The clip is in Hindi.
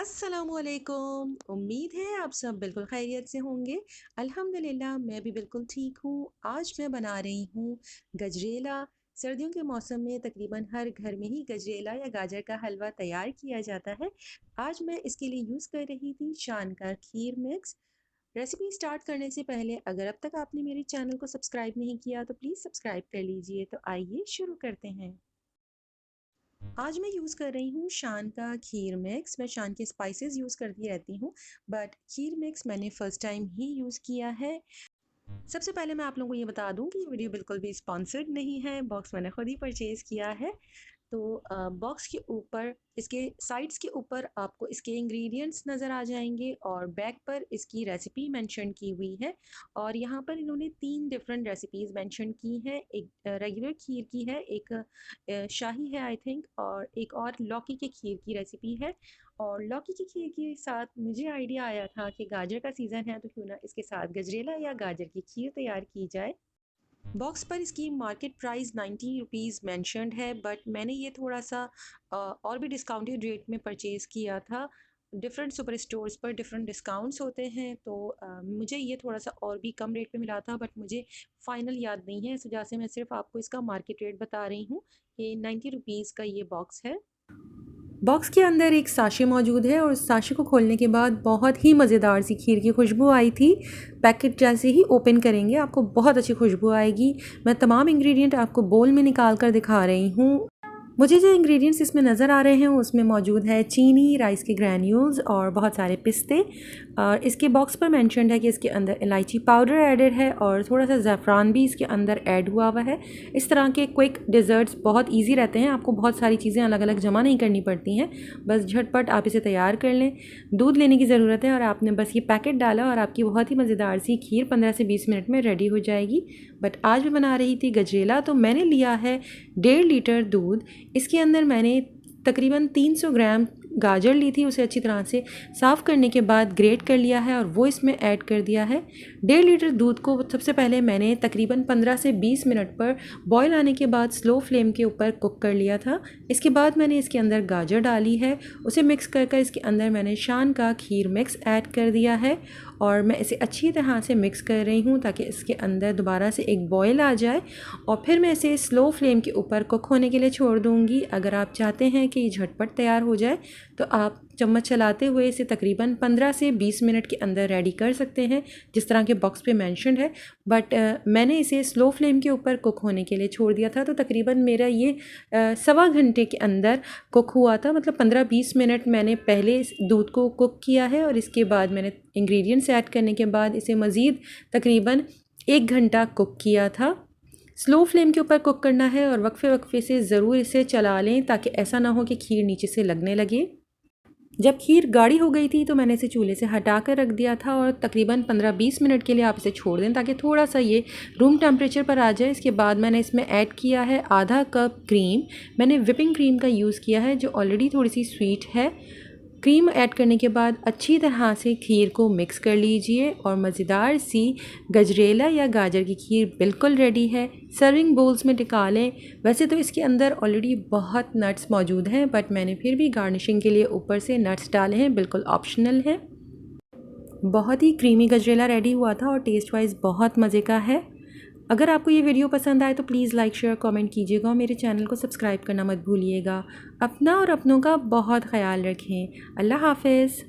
अस्सलामुअलैकुम। उम्मीद है आप सब बिल्कुल खैरियत से होंगे। अल्हम्दुलिल्लाह मैं भी बिल्कुल ठीक हूँ। आज मैं बना रही हूँ गजरेला। सर्दियों के मौसम में तकरीबन हर घर में ही गजरेला या गाजर का हलवा तैयार किया जाता है। आज मैं इसके लिए यूज़ कर रही थी शान का खीर मिक्स। रेसिपी स्टार्ट करने से पहले अगर अब तक आपने मेरे चैनल को सब्सक्राइब नहीं किया तो प्लीज़ सब्सक्राइब कर लीजिए। तो आइए शुरू करते हैं। आज मैं यूज़ कर रही हूँ शान का खीर मिक्स। मैं शान के स्पाइसेस यूज़ करती रहती हूँ, बट खीर मिक्स मैंने फ़र्स्ट टाइम ही यूज़ किया है। सबसे पहले मैं आप लोगों को ये बता दूँ कि ये वीडियो बिल्कुल भी स्पॉन्सर्ड नहीं है। बॉक्स मैंने खुद ही परचेज़ किया है। तो बॉक्स के ऊपर इसके साइड्स के ऊपर आपको इसके इंग्रेडिएंट्स नज़र आ जाएंगे और बैक पर इसकी रेसिपी मेंशन की हुई है। और यहाँ पर इन्होंने 3 डिफरेंट रेसिपीज़ मेंशन की हैं। एक रेगुलर खीर की है, एक शाही है आई थिंक, और एक और लौकी के खीर की रेसिपी है। और लौकी की खीर के साथ मुझे आइडिया आया था कि गाजर का सीज़न है तो क्यों ना इसके साथ गजरेला या गाजर की खीर तैयार की जाए। बॉक्स पर इसकी मार्केट प्राइस 90 रुपीज़ मैंशनड है, बट मैंने ये थोड़ा सा और भी डिस्काउंटेड रेट में परचेज़ किया था। डिफरेंट सुपर स्टोर्स पर डिफरेंट डिस्काउंट्स होते हैं, तो मुझे ये थोड़ा सा और भी कम रेट पे मिला था, बट मुझे फ़ाइनल याद नहीं है। इस वजह से मैं सिर्फ आपको इसका मार्केट रेट बता रही हूँ कि 90 रुपीज़ का ये बॉक्स है। बॉक्स के अंदर एक साशे मौजूद है और उस साशे को खोलने के बाद बहुत ही मज़ेदार सी खीर की खुशबू आई थी। पैकेट जैसे ही ओपन करेंगे आपको बहुत अच्छी खुशबू आएगी। मैं तमाम इंग्रेडिएंट आपको बोल में निकाल कर दिखा रही हूँ। मुझे जो इंग्रेडिएंट्स इसमें नज़र आ रहे हैं उसमें मौजूद है चीनी, राइस के ग्रैन्यूल्स और बहुत सारे पिस्ते। और इसके बॉक्स पर मेंशन्ड है कि इसके अंदर इलायची पाउडर एडेड है और थोड़ा सा ज़ैफ़रान भी इसके अंदर ऐड हुआ है। इस तरह के क्विक डिज़र्ट्स बहुत ईजी रहते हैं, आपको बहुत सारी चीज़ें अलग अलग जमा नहीं करनी पड़ती हैं, बस झटपट आप इसे तैयार कर लें। दूध लेने की ज़रूरत है और आपने बस ये पैकेट डाला और आपकी बहुत ही मज़ेदार सी खीर 15 से 20 मिनट में रेडी हो जाएगी। बट आज मैं बना रही थी गजरेला, तो मैंने लिया है 1.5 लीटर दूध। इसके अंदर मैंने तकरीबन 300 ग्राम गाजर ली थी, उसे अच्छी तरह से साफ़ करने के बाद ग्रेट कर लिया है और वो इसमें ऐड कर दिया है। 1.5 लीटर दूध को सबसे पहले मैंने तकरीबन 15 से 20 मिनट पर बॉयल आने के बाद स्लो फ्लेम के ऊपर कुक कर लिया था। इसके बाद मैंने इसके अंदर गाजर डाली है, उसे मिक्स कर इसके अंदर मैंने शान का खीर मिक्स ऐड कर दिया है और मैं इसे अच्छी तरह से मिक्स कर रही हूँ ताकि इसके अंदर दोबारा से एक बॉयल आ जाए और फिर मैं इसे स्लो फ्लेम के ऊपर कुक होने के लिए छोड़ दूँगी। अगर आप चाहते हैं कि ये झटपट तैयार हो जाए तो आप चम्मच चलाते हुए इसे तकरीबन 15 से 20 मिनट के अंदर रेडी कर सकते हैं, जिस तरह के बॉक्स पे मेंशन्ड है। बट मैंने इसे स्लो फ्लेम के ऊपर कुक होने के लिए छोड़ दिया था, तो तकरीबन मेरा ये 1.25 घंटे के अंदर कुक हुआ था। मतलब 15-20 मिनट मैंने पहले इस दूध को कुक किया है और इसके बाद मैंने इंग्रेडिएंट्स ऐड करने के बाद इसे मज़ीद तकरीबन 1 घंटा कुक किया था। स्लो फ्लेम के ऊपर कुक करना है और वक्फे वक्फे से ज़रूर इसे चला लें ताकि ऐसा ना हो कि खीर नीचे से लगने लगे। जब खीर गाढ़ी हो गई थी तो मैंने इसे चूल्हे से हटा कर रख दिया था और तकरीबन 15-20 मिनट के लिए आप इसे छोड़ दें ताकि थोड़ा सा ये रूम टेम्परेचर पर आ जाए। इसके बाद मैंने इसमें ऐड किया है आधा कप क्रीम। मैंने विपिंग क्रीम का यूज़ किया है जो ऑलरेडी थोड़ी सी स्वीट है। क्रीम ऐड करने के बाद अच्छी तरह से खीर को मिक्स कर लीजिए और मज़ेदार सी गजरेला या गाजर की खीर बिल्कुल रेडी है। सर्विंग बोल्स में निकालें। वैसे तो इसके अंदर ऑलरेडी बहुत नट्स मौजूद हैं, बट मैंने फिर भी गार्निशिंग के लिए ऊपर से नट्स डाले हैं, बिल्कुल ऑप्शनल है। बहुत ही क्रीमी गजरेला रेडी हुआ था और टेस्ट वाइज बहुत मज़े का है। अगर आपको ये वीडियो पसंद आए तो प्लीज़ लाइक शेयर कमेंट कीजिएगा और मेरे चैनल को सब्सक्राइब करना मत भूलिएगा। अपना और अपनों का बहुत ख्याल रखें। अल्लाह हाफ़िज़।